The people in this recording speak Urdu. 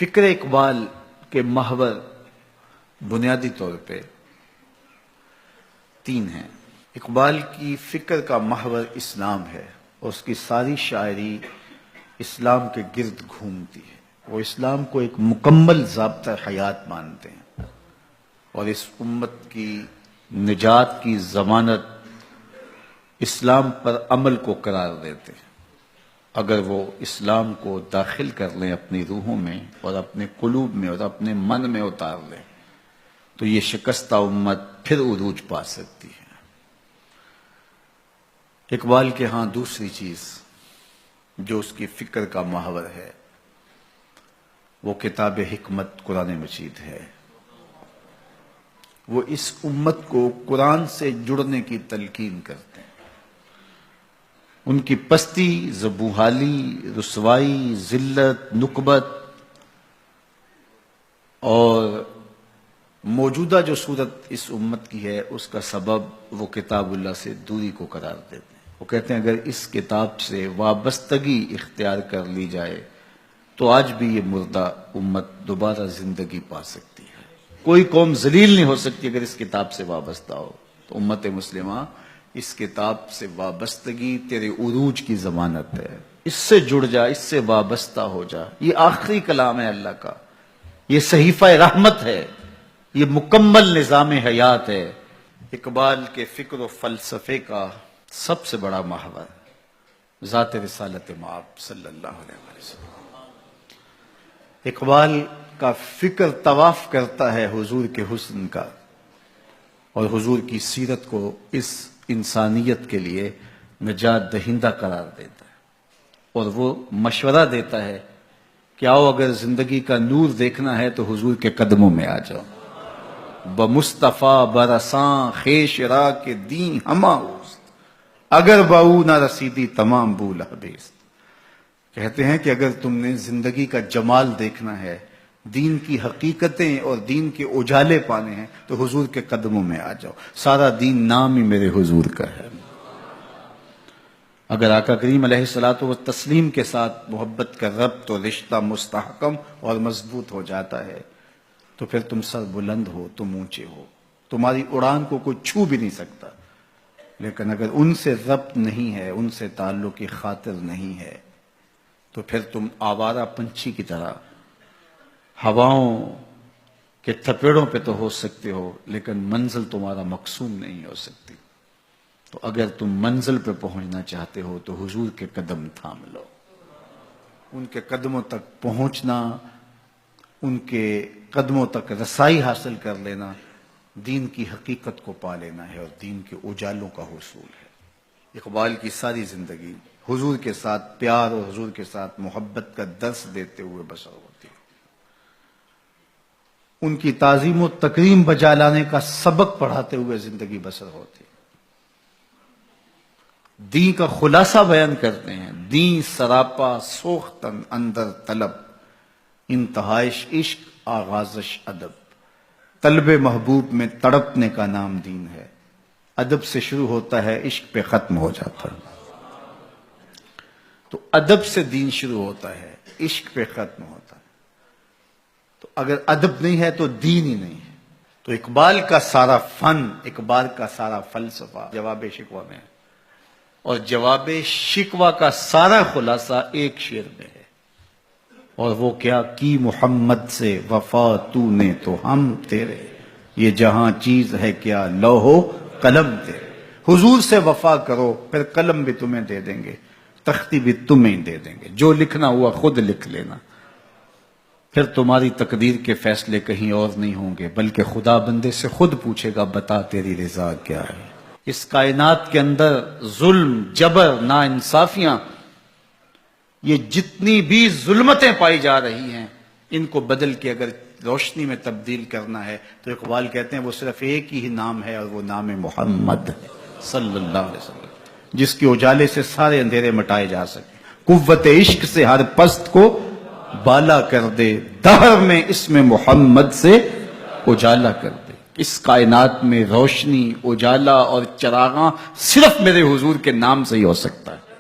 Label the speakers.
Speaker 1: فکر اقبال کے محور بنیادی طور پہ تین ہیں۔ اقبال کی فکر کا محور اسلام ہے اور اس کی ساری شاعری اسلام کے گرد گھومتی ہے۔ وہ اسلام کو ایک مکمل ضابطہ حیات مانتے ہیں اور اس امت کی نجات کی ضمانت اسلام پر عمل کو قرار دیتے ہیں۔ اگر وہ اسلام کو داخل کر لیں اپنی روحوں میں اور اپنے قلوب میں اور اپنے من میں اتار لیں تو یہ شکستہ امت پھر عروج پا سکتی ہے۔ اقبال کے ہاں دوسری چیز جو اس کی فکر کا محور ہے وہ کتاب حکمت قرآن مجید ہے۔ وہ اس امت کو قرآن سے جڑنے کی تلقین کرتے ہیں۔ ان کی پستی، زبوحالی، رسوائی، ذلت، نکبت اور موجودہ جو صورت اس امت کی ہے اس کا سبب وہ کتاب اللہ سے دوری کو قرار دیتے ہیں۔ وہ کہتے ہیں اگر اس کتاب سے وابستگی اختیار کر لی جائے تو آج بھی یہ مردہ امت دوبارہ زندگی پا سکتی ہے۔ کوئی قوم ذلیل نہیں ہو سکتی اگر اس کتاب سے وابستہ ہو۔ تو امت مسلمہ اس کتاب سے وابستگی تیرے عروج کی ضمانت ہے۔ اس سے جڑ جا، اس سے وابستہ ہو جا۔ یہ آخری کلام ہے اللہ کا، یہ صحیفہ رحمت ہے، یہ مکمل نظام حیات ہے۔ اقبال کے فکر و فلسفے کا سب سے بڑا محور ذات رسالت مآب صلی اللہ علیہ وسلم۔ اقبال کا فکر طواف کرتا ہے حضور کے حسن کا اور حضور کی سیرت کو اس انسانیت کے لیے نجات دہندہ قرار دیتا ہے، اور وہ مشورہ دیتا ہے کہ آؤ اگر زندگی کا نور دیکھنا ہے تو حضور کے قدموں میں آ جاؤ۔ بمصطفیٰ برساں خیش را کے دین ہما اوست، اگر باؤ نہ رسیدی تمام بول حبیست۔ کہتے ہیں کہ اگر تم نے زندگی کا جمال دیکھنا ہے، دین کی حقیقتیں اور دین کے اجالے پانے ہیں تو حضور کے قدموں میں آ جاؤ۔ سارا دین نام ہی میرے حضور کا ہے۔ اگر آقا کریم علیہ الصلوۃ والتسلیم کے ساتھ محبت کا ربط اور رشتہ مستحکم اور مضبوط ہو جاتا ہے تو پھر تم سر بلند ہو، تم اونچے ہو، تمہاری اڑان کو کوئی چھو بھی نہیں سکتا۔ لیکن اگر ان سے ربط نہیں ہے، ان سے تعلق کی خاطر نہیں ہے تو پھر تم آوارہ پنچھی کی طرح ہواؤں کے تھپیڑوں پہ تو ہو سکتے ہو لیکن منزل تمہارا مقصود نہیں ہو سکتی۔ تو اگر تم منزل پہ پہنچنا چاہتے ہو تو حضور کے قدم تھام لو۔ ان کے قدموں تک پہنچنا، ان کے قدموں تک رسائی حاصل کر لینا دین کی حقیقت کو پا لینا ہے اور دین کے اجالوں کا حصول ہے۔ اقبال کی ساری زندگی حضور کے ساتھ پیار اور حضور کے ساتھ محبت کا درس دیتے ہوئے بسر ہوتی ہے۔ ان کی تعظیم و تکریم بجا لانے کا سبق پڑھاتے ہوئے زندگی بسر ہوتی ہے۔ دین کا خلاصہ بیان کرتے ہیں، دین سراپا سوختن اندر طلب، انتہائش عشق آغازش ادب۔ طلب محبوب میں تڑپنے کا نام دین ہے، ادب سے شروع ہوتا ہے، عشق پہ ختم ہو جاتا ہے۔ تو ادب سے دین شروع ہوتا ہے، عشق پہ ختم ہوتا ہے۔ تو اگر ادب نہیں ہے تو دین ہی نہیں ہے۔ تو اقبال کا سارا فن، اقبال کا سارا فلسفہ جواب شکوہ میں ہے، اور جواب شکوہ کا سارا خلاصہ ایک شعر میں ہے، اور وہ کیا کی محمد سے وفا تو نے تو ہم تیرے، یہ جہاں چیز ہے کیا لوح و قلم تیرے۔ حضور سے وفا کرو پھر قلم بھی تمہیں دے دیں گے، تختی بھی تمہیں دے دیں گے، جو لکھنا ہوا خود لکھ لینا۔ پھر تمہاری تقدیر کے فیصلے کہیں اور نہیں ہوں گے بلکہ خدا بندے سے خود پوچھے گا بتا تیری رضا کیا ہے۔ اس کائنات کے اندر ظلم، جبر، ناانصافیاں، یہ جتنی بھی ظلمتیں پائی جا رہی ہیں ان کو بدل کے اگر روشنی میں تبدیل کرنا ہے تو اقبال کہتے ہیں وہ صرف ایک ہی نام ہے اور وہ نام محمد ہے صلی اللہ علیہ وسلم، جس کے اجالے سے سارے اندھیرے مٹائے جا سکیں۔ قوت عشق سے ہر پست کو بالا کر دے، دہر میں اسم محمد سے اجالا کر دے۔ اس کائنات میں روشنی، اجالا اور چراغاں صرف میرے حضور کے نام سے ہی ہو سکتا ہے۔